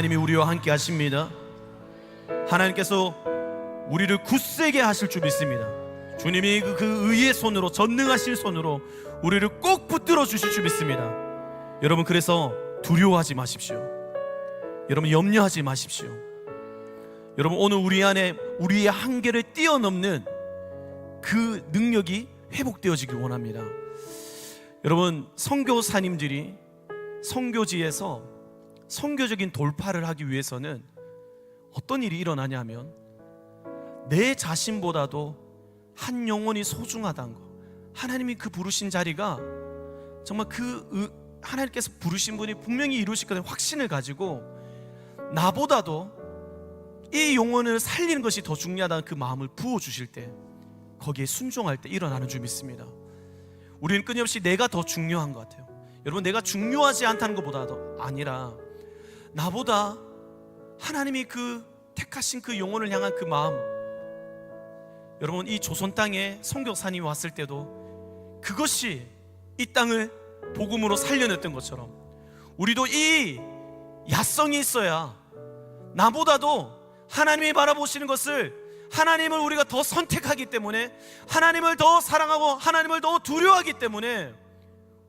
하나님이 우리와 함께 하십니다. 하나님께서 우리를 굳세게 하실 줄 믿습니다. 주님이 그 의의 손으로, 전능하신 손으로 우리를 꼭 붙들어 주실 줄 믿습니다. 여러분, 그래서 두려워하지 마십시오. 여러분, 염려하지 마십시오. 여러분, 오늘 우리 안에 우리의 한계를 뛰어넘는 그 능력이 회복되어지길 원합니다. 여러분, 선교사님들이 선교지에서 선교적인 돌파를 하기 위해서는 어떤 일이 일어나냐면, 내 자신보다도 한 영혼이 소중하다는 거, 하나님이 그 부르신 자리가 정말 하나님께서 부르신 분이 분명히 이루실 거라는 확신을 가지고 나보다도 이 영혼을 살리는 것이 더 중요하다는 그 마음을 부어주실 때, 거기에 순종할 때 일어나는 줄 믿습니다. 우리는 끊임없이 내가 더 중요한 것 같아요. 여러분, 내가 중요하지 않다는 것보다도 아니라 나보다 하나님이 그 택하신 그 영혼을 향한 그 마음, 여러분, 이 조선 땅에 선교사님이 왔을 때도 그것이 이 땅을 복음으로 살려냈던 것처럼, 우리도 이 야성이 있어야 나보다도 하나님이 바라보시는 것을, 하나님을 우리가 더 선택하기 때문에, 하나님을 더 사랑하고 하나님을 더 두려워하기 때문에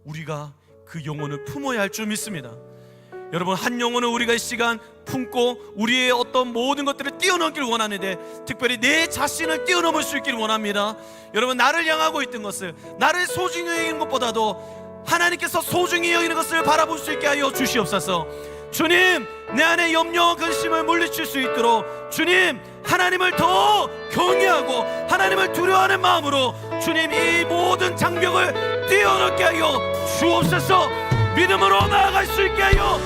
우리가 그 영혼을 품어야 할 줄 믿습니다. 여러분, 한 영혼을 우리가 이 시간 품고 우리의 어떤 모든 것들을 뛰어넘기를 원하는데, 특별히 내 자신을 뛰어넘을 수 있기를 원합니다. 여러분, 나를 향하고 있던 것을, 나를 소중히 여기는 것보다도 하나님께서 소중히 여기는 것을 바라볼 수 있게 하여 주시옵소서. 주님, 내 안에 염려와 근심을 물리칠 수 있도록, 주님, 하나님을 더 경외하고 하나님을 두려워하는 마음으로 주님, 이 모든 장벽을 뛰어넘게 하여 주옵소서. 믿음으로 나아갈 수 있게 하여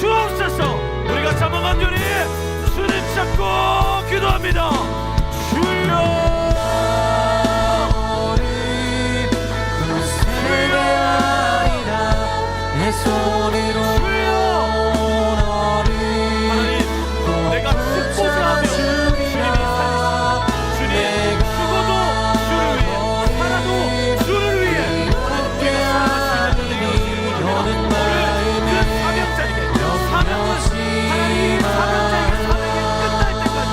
주옵소서. 우리가 자망한 주님, 주님 잡고 기도합니다. 주여, 내 소리로 너를 내가 죽고자 하며 주님이 살리시고, 주님 죽어도 주를 위해, 살아도 주를 위해 내가 살아갈 수 있는 은혜가 너는 그 사명자에게, 하나님의 사명자에게 사명이 끝날 때까지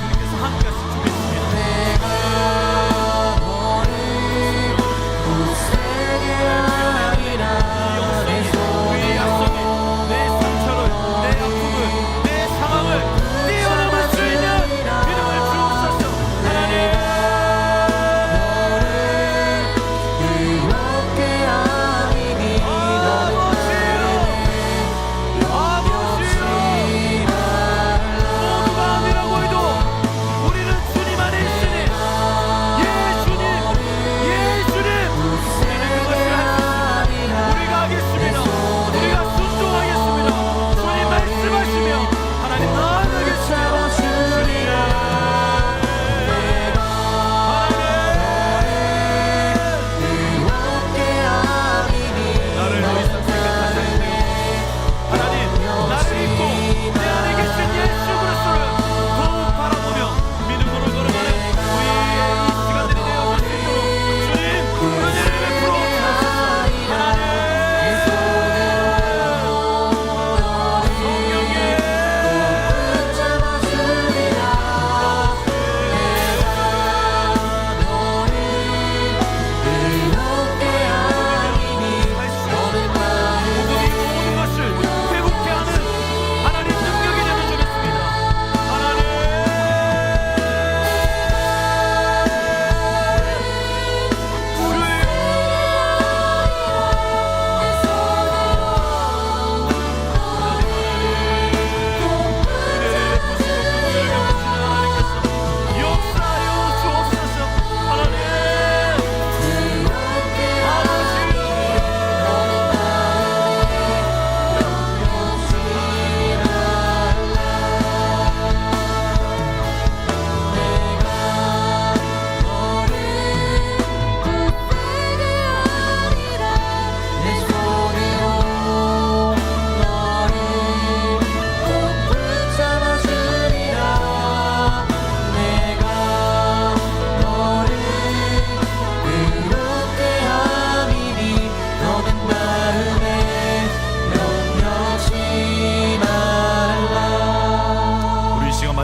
주님께서 함께 하실 줄 믿습니다. 굳세게 하리라. 우리의 약속이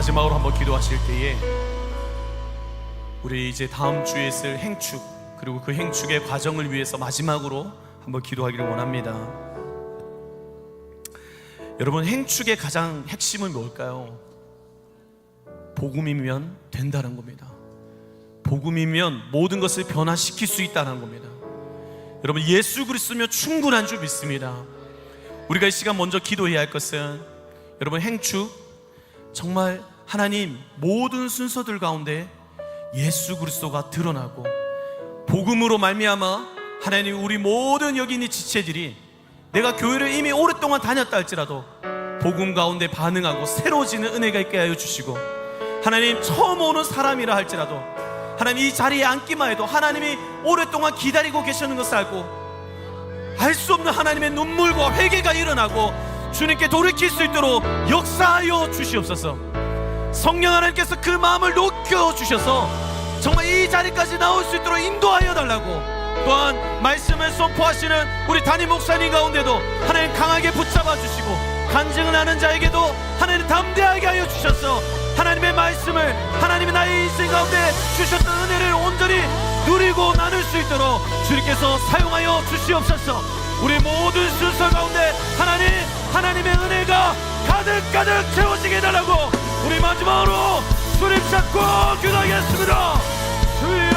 마지막으로 한번 기도하실 때에 우리 이제 다음 주에 있을 행축, 그리고 그 행축의 과정을 위해서 마지막으로 한번 기도하기를 원합니다. 여러분, 행축의 가장 핵심은 뭘까요? 복음이면 된다는 겁니다. 복음이면 모든 것을 변화시킬 수 있다는 겁니다. 여러분, 예수 그리스도면 충분한 줄 믿습니다. 우리가 이 시간 먼저 기도해야 할 것은, 여러분, 행축, 정말 하나님 모든 순서들 가운데 예수 그리스도가 드러나고, 복음으로 말미암아 하나님 우리 모든 여기 있는 지체들이, 내가 교회를 이미 오랫동안 다녔다 할지라도 복음 가운데 반응하고 새로워지는 은혜가 있게 하여 주시고, 하나님 처음 오는 사람이라 할지라도 하나님 이 자리에 앉기만 해도 하나님이 오랫동안 기다리고 계시는 것을 알고 알 수 없는 하나님의 눈물과 회개가 일어나고 주님께 돌이킬 수 있도록 역사하여 주시옵소서. 성령 하나님께서 그 마음을 녹여주셔서 정말 이 자리까지 나올 수 있도록 인도하여 달라고, 또한 말씀을 선포하시는 우리 담임 목사님 가운데도 하나님 강하게 붙잡아 주시고, 간증을 하는 자에게도 하나님 담대하게 하여 주셔서 하나님의 말씀을, 하나님의 나의 인생 가운데 주셨던 은혜를 온전히 누리고 나눌 수 있도록 주님께서 사용하여 주시옵소서. 우리 모든 순서 가운데 하나님의 은혜가 가득가득 채워지게 해달라고 우리 마지막으로 주님 잡고 기도하겠습니다. 주여,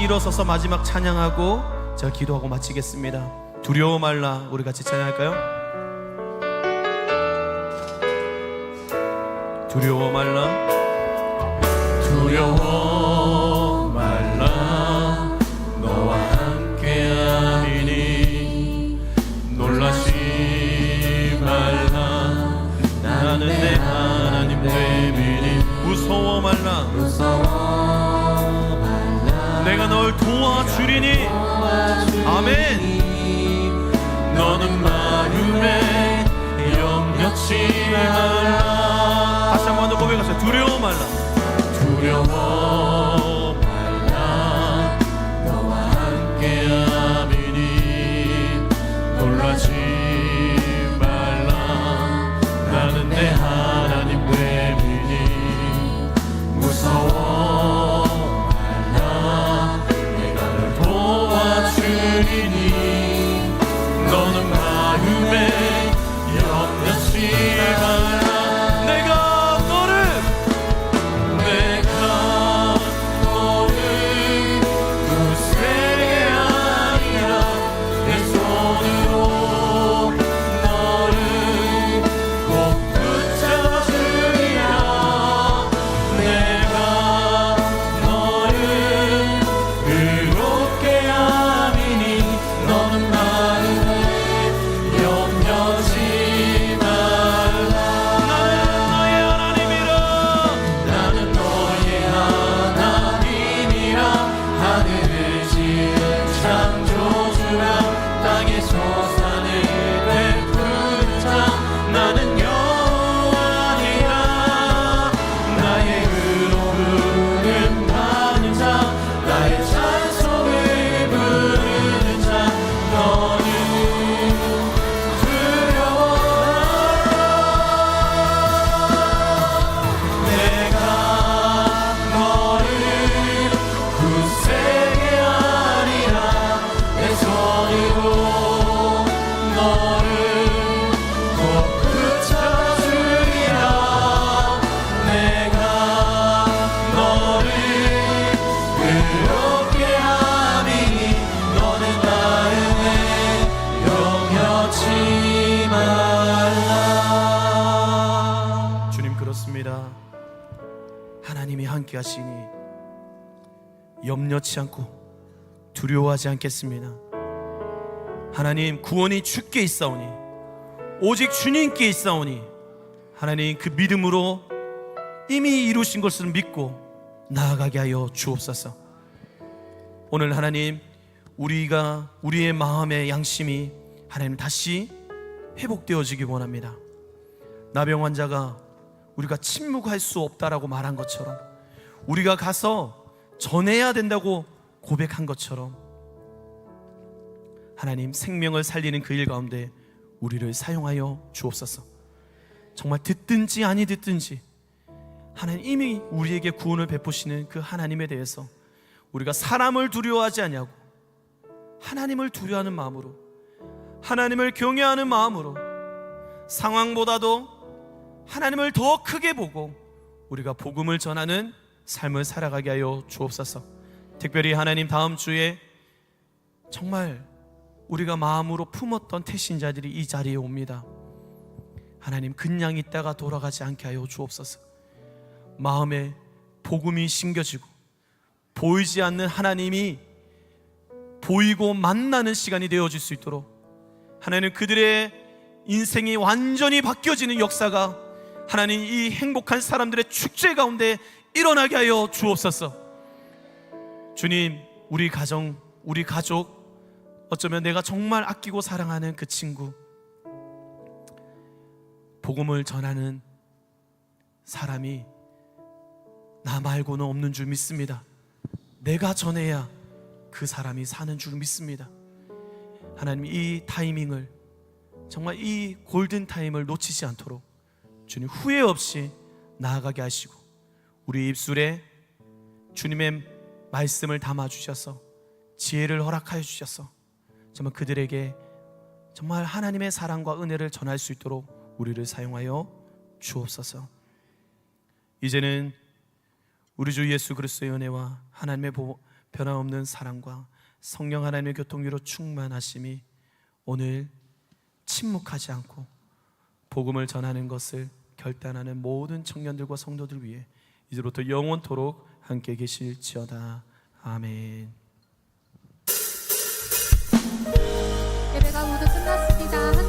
일어서서 마지막 찬양하고 제가 기도하고 마치겠습니다. 두려워 말라. 우리 같이 찬양할까요? 두려워 말라, 두려워 말라, 너와 함께하리니 놀라지 말라, 나는 내 하나님 됨이니. 무서워 말라, 무서워 말라, 내가 널 도와주리니. 아멘. 너는 마음에 염려치 말라. 다시 한 번 더 고백하세요. 두려워 말라. 두려워 말라. 너와 함께함이니 놀라지 말라. 나는 내 하나님 됨이니 무서워 말라. 내가 널 도와주리니. 너는 마음에 염려치 말라. 내가 너를 굳세게 아니라 내 손으로 너를 꼭 붙잡으리라. 내가 너를 의롭게 함이니 너는 마음에 염려치 말라. 나는 너의 하나님이라. 하늘을 지은 창조주라. 땅의 소산을 베푸는 자. 나는 여호와니라. 나의 의로움을 받는 자. 나의 찬송을 부르는 자. 너는 두려워. 내가 너를 굳세게 하리라. 내 손으로 너를 꼭 붙잡으리라. 내가 너를 의롭게 함이니 너는 마음에 염려치 말라. 주님, 그렇습니다. 하나님이 함께 하시니 염려치 않고 두려워하지 않겠습니다. 하나님, 구원이 주께 있사오니 오직 주님께 있사오니 하나님 그 믿음으로 이미 이루신 것을 믿고 나아가게 하여 주옵소서. 오늘 하나님, 우리의 마음의 양심이 하나님 다시 회복되어지기 원합니다. 나병 환자가 우리가 침묵할 수 없다라고 말한 것처럼, 우리가 가서 전해야 된다고 고백한 것처럼 하나님, 생명을 살리는 그 일 가운데 우리를 사용하여 주옵소서. 정말 듣든지 아니 듣든지 하나님 이미 우리에게 구원을 베푸시는 그 하나님에 대해서 우리가 사람을 두려워하지 아니하고 하나님을 두려워하는 마음으로, 하나님을 경외하는 마음으로, 상황보다도 하나님을 더 크게 보고 우리가 복음을 전하는 삶을 살아가게 하여 주옵소서. 특별히 하나님, 다음 주에 정말 우리가 마음으로 품었던 태신자들이 이 자리에 옵니다. 하나님, 그냥 있다가 돌아가지 않게 하여 주옵소서. 마음에 복음이 심겨지고 보이지 않는 하나님이 보이고 만나는 시간이 되어질 수 있도록 하나님, 그들의 인생이 완전히 바뀌어지는 역사가 하나님 이 행복한 사람들의 축제 가운데 일어나게 하여 주옵소서. 주님, 우리 가정, 우리 가족, 어쩌면 내가 정말 아끼고 사랑하는 그 친구, 복음을 전하는 사람이 나 말고는 없는 줄 믿습니다. 내가 전해야 그 사람이 사는 줄 믿습니다. 하나님, 이 타이밍을, 정말 이 골든 타임을 놓치지 않도록 주님 후회 없이 나아가게 하시고 우리 입술에 주님의 말씀을 담아주셔서 지혜를 허락하여 주셔서 정말 그들에게 정말 하나님의 사랑과 은혜를 전할 수 있도록 우리를 사용하여 주옵소서. 이제는 우리 주 예수 그리스도의 은혜와 하나님의 변함없는 사랑과 성령 하나님의 교통위로 충만하심이 오늘 침묵하지 않고 복음을 전하는 것을 결단하는 모든 청년들과 성도들 위해 이제부터 영원토록 함께 계실지어다. 아멘. 예배가 모두 끝났습니다.